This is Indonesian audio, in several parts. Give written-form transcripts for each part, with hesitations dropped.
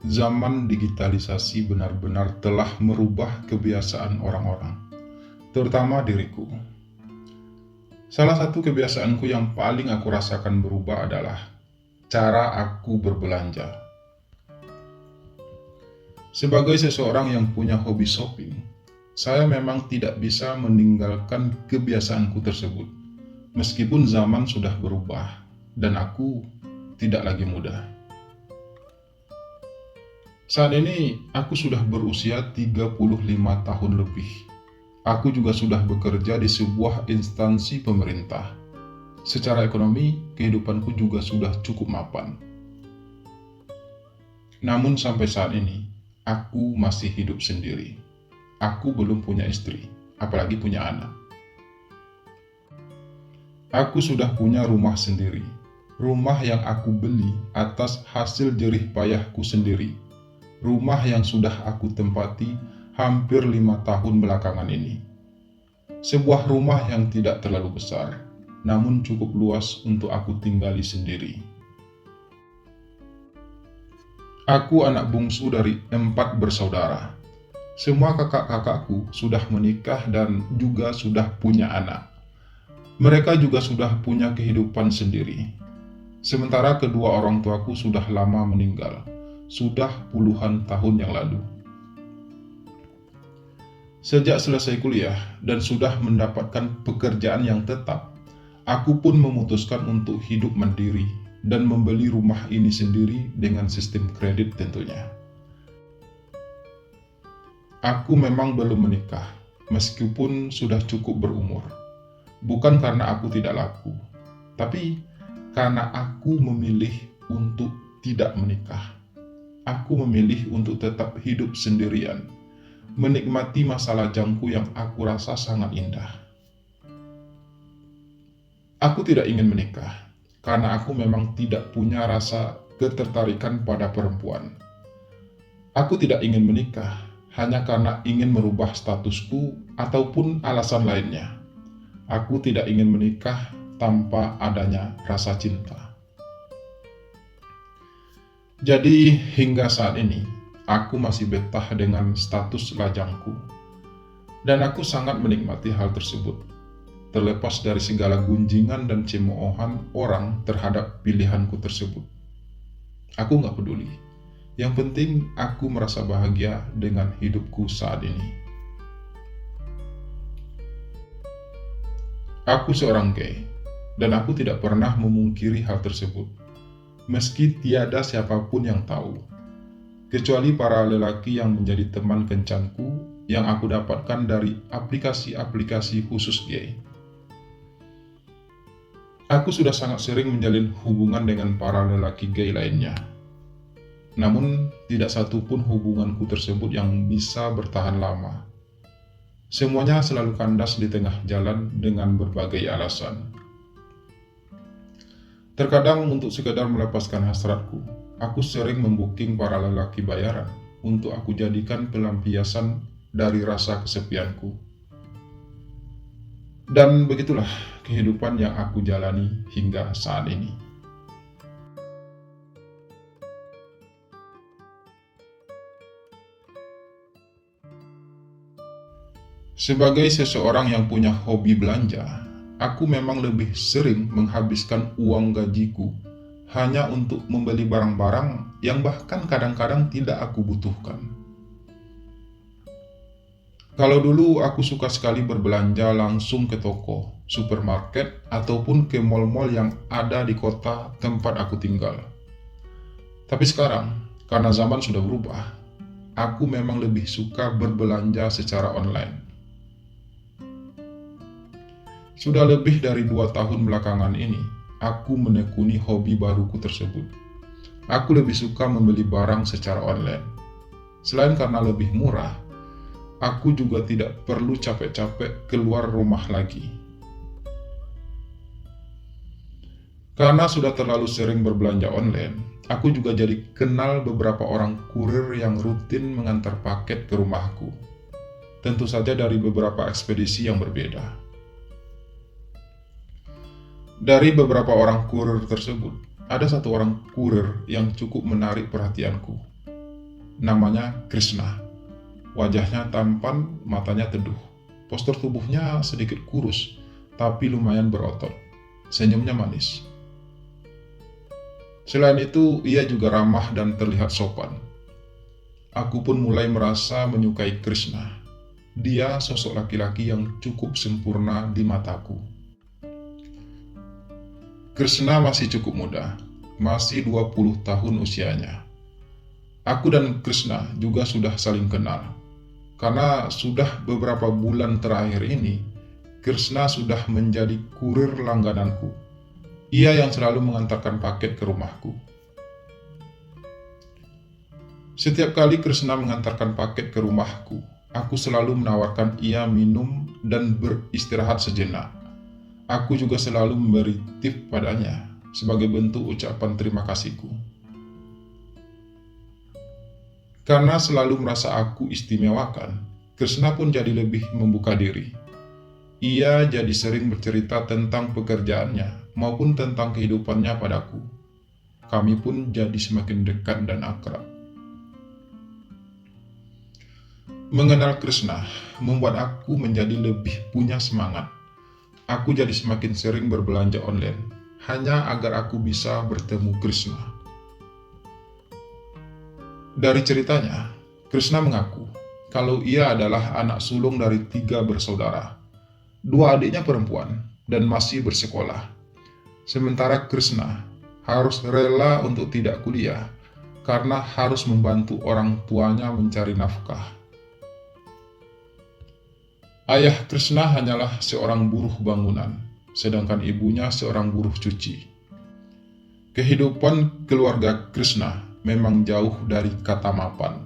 Zaman digitalisasi benar-benar telah merubah kebiasaan orang-orang, terutama diriku. Salah satu kebiasaanku yang paling aku rasakan berubah adalah cara aku berbelanja. Sebagai seseorang yang punya hobi shopping, saya memang tidak bisa meninggalkan kebiasaanku tersebut, meskipun zaman sudah berubah dan aku tidak lagi muda. Saat ini aku sudah berusia 35 tahun lebih. Aku juga sudah bekerja di sebuah instansi pemerintah. Secara ekonomi, kehidupanku juga sudah cukup mapan. Namun sampai saat ini, aku masih hidup sendiri. Aku belum punya istri, apalagi punya anak. Aku sudah punya rumah sendiri. Rumah yang aku beli atas hasil jerih payahku sendiri. Rumah yang sudah aku tempati hampir 5 tahun belakangan ini. Sebuah rumah yang tidak terlalu besar, namun cukup luas untuk aku tinggali sendiri. Aku anak bungsu dari 4 bersaudara. Semua kakak-kakakku sudah menikah dan juga sudah punya anak. Mereka juga sudah punya kehidupan sendiri. Sementara kedua orang tuaku sudah lama meninggal. Sudah puluhan tahun yang lalu. Sejak selesai kuliah dan sudah mendapatkan pekerjaan yang tetap, aku pun memutuskan untuk hidup mandiri dan membeli rumah ini sendiri dengan sistem kredit tentunya. Aku memang belum menikah, meskipun sudah cukup berumur. Bukan karena aku tidak laku, tapi karena aku memilih untuk tidak menikah. Aku memilih untuk tetap hidup sendirian, menikmati masa lajangku yang aku rasa sangat indah. Aku tidak ingin menikah, karena aku memang tidak punya rasa ketertarikan pada perempuan. Aku tidak ingin menikah, hanya karena ingin merubah statusku ataupun alasan lainnya. Aku tidak ingin menikah tanpa adanya rasa cinta. Jadi hingga saat ini, aku masih betah dengan status lajangku. Dan aku sangat menikmati hal tersebut, terlepas dari segala gunjingan dan cemoohan orang terhadap pilihanku tersebut. Aku gak peduli. Yang penting aku merasa bahagia dengan hidupku saat ini. Aku seorang gay, dan aku tidak pernah memungkiri hal tersebut. Meski tiada siapapun yang tahu, kecuali para lelaki yang menjadi teman kencanku yang aku dapatkan dari aplikasi-aplikasi khusus gay. Aku sudah sangat sering menjalin hubungan dengan para lelaki gay lainnya. Namun, tidak satupun hubunganku tersebut yang bisa bertahan lama. Semuanya selalu kandas di tengah jalan dengan berbagai alasan. Terkadang untuk sekedar melepaskan hasratku, aku sering membooking para lelaki bayaran untuk aku jadikan pelampiasan dari rasa kesepianku. Dan begitulah kehidupan yang aku jalani hingga saat ini. Sebagai seseorang yang punya hobi belanja, aku memang lebih sering menghabiskan uang gajiku hanya untuk membeli barang-barang yang bahkan kadang-kadang tidak aku butuhkan. Kalau dulu aku suka sekali berbelanja langsung ke toko, supermarket, ataupun ke mal-mal yang ada di kota tempat aku tinggal. Tapi sekarang, karena zaman sudah berubah, aku memang lebih suka berbelanja secara online. Sudah lebih dari 2 tahun belakangan ini, aku menekuni hobi baruku tersebut. Aku lebih suka membeli barang secara online. Selain karena lebih murah, aku juga tidak perlu capek-capek keluar rumah lagi. Karena sudah terlalu sering berbelanja online, aku juga jadi kenal beberapa orang kurir yang rutin mengantar paket ke rumahku. Tentu saja dari beberapa ekspedisi yang berbeda. Dari beberapa orang kurir tersebut, ada satu orang kurir yang cukup menarik perhatianku. Namanya Krishna. Wajahnya tampan, matanya teduh. Postur tubuhnya sedikit kurus, tapi lumayan berotot. Senyumnya manis. Selain itu, ia juga ramah dan terlihat sopan. Aku pun mulai merasa menyukai Krishna. Dia sosok laki-laki yang cukup sempurna di mataku. Krishna masih cukup muda, masih 20 tahun usianya. Aku dan Krishna juga sudah saling kenal. Karena sudah beberapa bulan terakhir ini, Krishna sudah menjadi kurir langgananku. Ia yang selalu mengantarkan paket ke rumahku. Setiap kali Krishna mengantarkan paket ke rumahku, aku selalu menawarkan ia minum dan beristirahat sejenak. Aku juga selalu memberi tip padanya sebagai bentuk ucapan terima kasihku. Karena selalu merasa aku istimewakan, Krishna pun jadi lebih membuka diri. Ia jadi sering bercerita tentang pekerjaannya maupun tentang kehidupannya padaku. Kami pun jadi semakin dekat dan akrab. Mengenal Krishna membuat aku menjadi lebih punya semangat. Aku jadi semakin sering berbelanja online, hanya agar aku bisa bertemu Krishna. Dari ceritanya, Krishna mengaku kalau ia adalah anak sulung dari 3 bersaudara. 2 adiknya perempuan dan masih bersekolah. Sementara Krishna harus rela untuk tidak kuliah karena harus membantu orang tuanya mencari nafkah. Ayah Krishna hanyalah seorang buruh bangunan, sedangkan ibunya seorang buruh cuci. Kehidupan keluarga Krishna memang jauh dari kata mapan.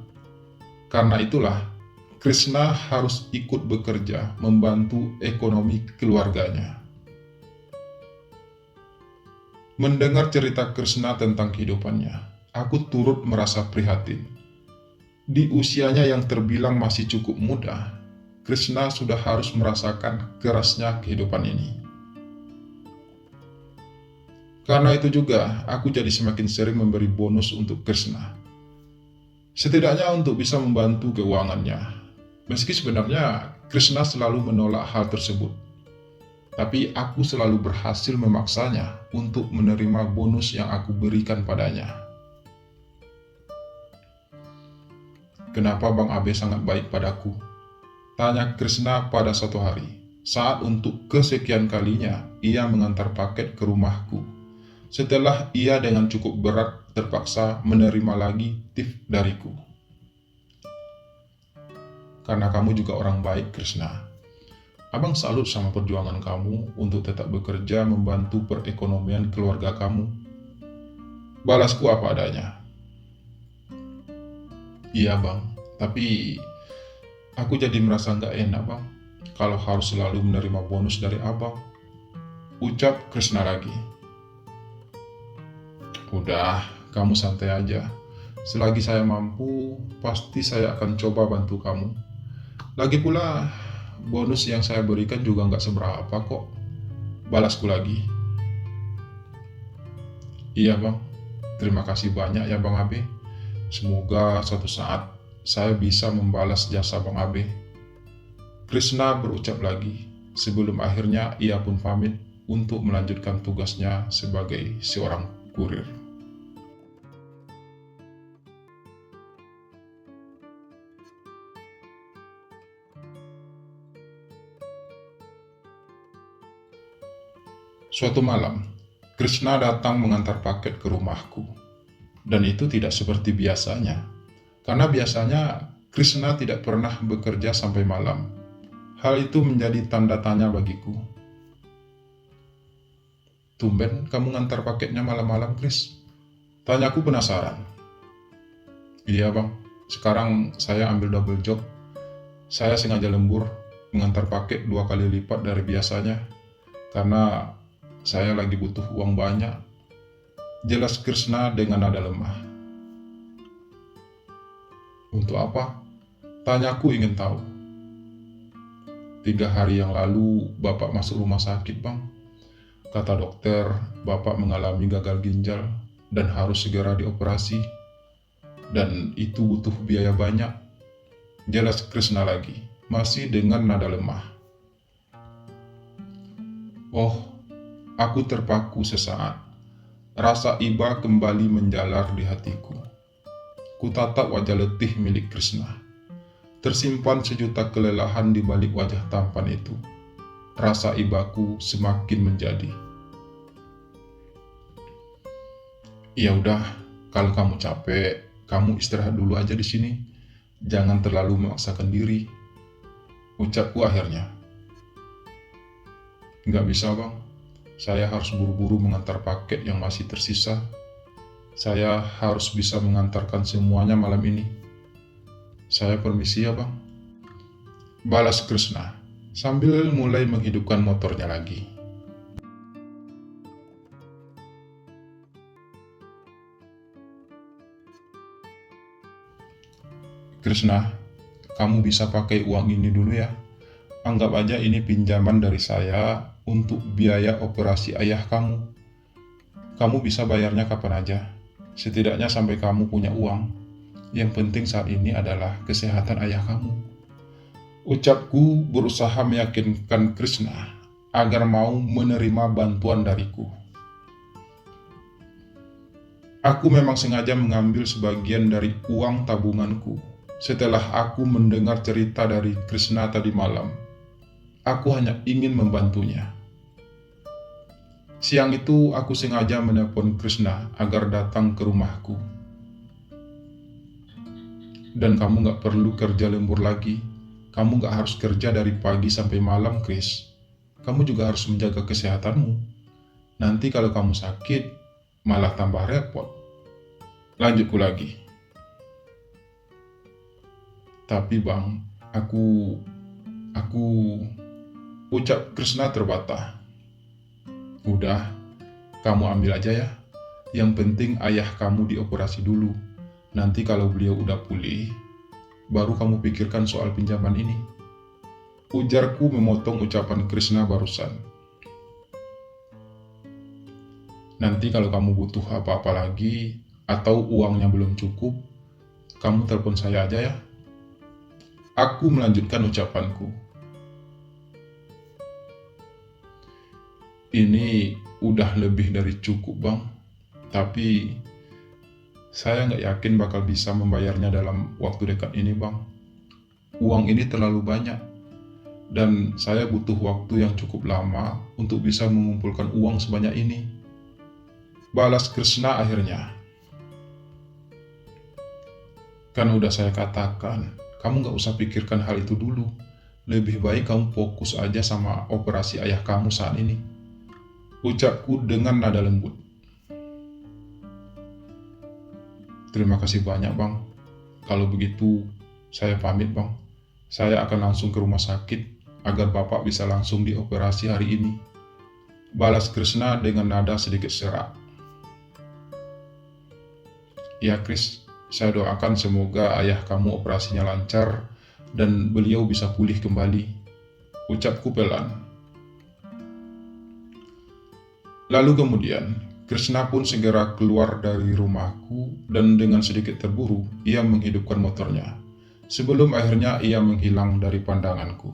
Karena itulah, Krishna harus ikut bekerja membantu ekonomi keluarganya. Mendengar cerita Krishna tentang kehidupannya, aku turut merasa prihatin. Di usianya yang terbilang masih cukup muda, Krishna sudah harus merasakan kerasnya kehidupan ini. Karena itu juga, aku jadi semakin sering memberi bonus untuk Krishna. Setidaknya untuk bisa membantu keuangannya. Meski sebenarnya Krishna selalu menolak hal tersebut. Tapi aku selalu berhasil memaksanya untuk menerima bonus yang aku berikan padanya. Kenapa Bang Abe sangat baik padaku? Tanya Krishna pada suatu hari, saat untuk kesekian kalinya ia mengantar paket ke rumahku. Setelah ia dengan cukup berat terpaksa menerima lagi tip dariku. Karena kamu juga orang baik, Krishna. Abang salut sama perjuangan kamu untuk tetap bekerja membantu perekonomian keluarga kamu. Balasku apa adanya. Iya bang, tapi aku jadi merasa nggak enak bang, kalau harus selalu menerima bonus dari abang. Ucap Krishna lagi. Udah, kamu santai aja. Selagi saya mampu, pasti saya akan coba bantu kamu. Lagi pula, bonus yang saya berikan juga nggak seberapa kok. Balasku lagi. Iya bang, terima kasih banyak ya bang Abe. Semoga suatu saat saya bisa membalas jasa Bang Abe. Krishna berucap lagi, sebelum akhirnya ia pun pamit untuk melanjutkan tugasnya sebagai seorang kurir. Suatu malam, Krishna datang mengantar paket ke rumahku. Dan itu tidak seperti biasanya. Karena biasanya Krishna tidak pernah bekerja sampai malam. Hal itu menjadi tanda tanya bagiku. Tumben kamu ngantar paketnya malam-malam, Kris? Tanyaku penasaran. Iya bang, sekarang saya ambil double job. Saya sengaja lembur mengantar paket 2 kali lipat dari biasanya. Karena saya lagi butuh uang banyak. Jelas Krishna dengan nada lemah. Untuk apa? Tanyaku ingin tahu. 3 hari yang lalu Bapak masuk rumah sakit bang. Kata dokter, Bapak mengalami gagal ginjal dan harus segera dioperasi. dan itu butuh biaya banyak. Jelas Krishna lagi, masih dengan nada lemah. Oh, aku terpaku sesaat. Rasa iba kembali menjalar di hatiku. Kutatap wajah letih milik Krishna. Tersimpan sejuta kelelahan di balik wajah tampan itu. Rasa ibaku semakin menjadi. Ya udah, kalau kamu capek, kamu istirahat dulu aja di sini. Jangan terlalu memaksakan diri, ucapku akhirnya. Nggak bisa bang, saya harus buru-buru mengantar paket yang masih tersisa. Saya harus bisa mengantarkan semuanya malam ini. Saya permisi ya bang, balas Krishna sambil mulai menghidupkan motornya lagi. Krishna, kamu bisa pakai uang ini dulu ya. Anggap aja ini pinjaman dari saya untuk biaya operasi ayah kamu. Kamu bisa bayarnya kapan aja, setidaknya sampai kamu punya uang. Yang penting saat ini adalah kesehatan ayah kamu. Ucapku berusaha meyakinkan Krishna agar mau menerima bantuan dariku. Aku memang sengaja mengambil sebagian dari uang tabunganku. Setelah aku mendengar cerita dari Krishna tadi malam, aku hanya ingin membantunya. Siang itu aku sengaja menelpon Krishna agar datang ke rumahku. Dan kamu gak perlu kerja lembur lagi. Kamu gak harus kerja dari pagi sampai malam, Chris. Kamu juga harus menjaga kesehatanmu. Nanti kalau kamu sakit, malah tambah repot. Lanjutku lagi. Tapi bang, aku ucap Krishna terbata. Udah, kamu ambil aja ya. Yang penting ayah kamu dioperasi dulu. Nanti kalau beliau udah pulih, baru kamu pikirkan soal pinjaman ini. Ujarku memotong ucapan Krishna barusan. Nanti kalau kamu butuh apa-apa lagi, atau uangnya belum cukup, kamu telepon saya aja ya. Aku melanjutkan ucapanku. Ini udah lebih dari cukup bang, tapi saya nggak yakin bakal bisa membayarnya dalam waktu dekat ini bang. Uang ini terlalu banyak, dan saya butuh waktu yang cukup lama untuk bisa mengumpulkan uang sebanyak ini. Balas Krishna akhirnya. Kan udah saya katakan, kamu gak usah pikirkan hal itu dulu. Lebih baik kamu fokus aja sama operasi ayah kamu saat ini. Ucapku dengan nada lembut. Terima kasih banyak bang. Kalau begitu, saya pamit bang. Saya akan langsung ke rumah sakit agar bapak bisa langsung dioperasi hari ini. Balas Krishna dengan nada sedikit serak. Ya Chris, saya doakan semoga ayah kamu operasinya lancar dan beliau bisa pulih kembali. Ucapku pelan. Lalu kemudian, Krishna pun segera keluar dari rumahku dan dengan sedikit terburu, ia menghidupkan motornya. Sebelum akhirnya ia menghilang dari pandanganku.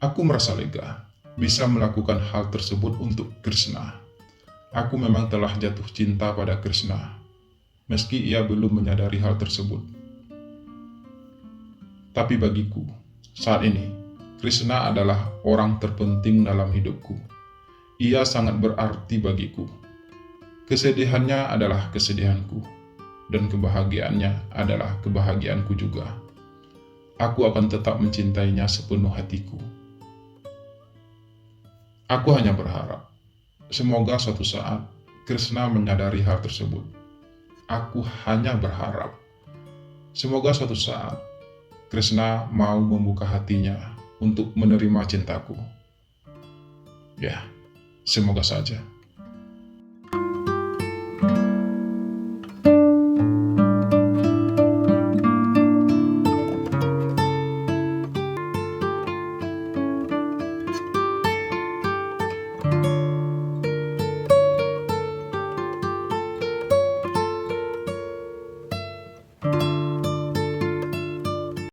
Aku merasa lega, bisa melakukan hal tersebut untuk Krishna. Aku memang telah jatuh cinta pada Krishna, meski ia belum menyadari hal tersebut. Tapi bagiku, saat ini, Krishna adalah orang terpenting dalam hidupku. Ia sangat berarti bagiku. Kesedihannya adalah kesedihanku, dan kebahagiaannya adalah kebahagiaanku juga. Aku akan tetap mencintainya sepenuh hatiku. Aku hanya berharap, semoga suatu saat Krishna menyadari hal tersebut. Aku hanya berharap, semoga suatu saat Krishna mau membuka hatinya untuk menerima cintaku. Ya, semoga saja.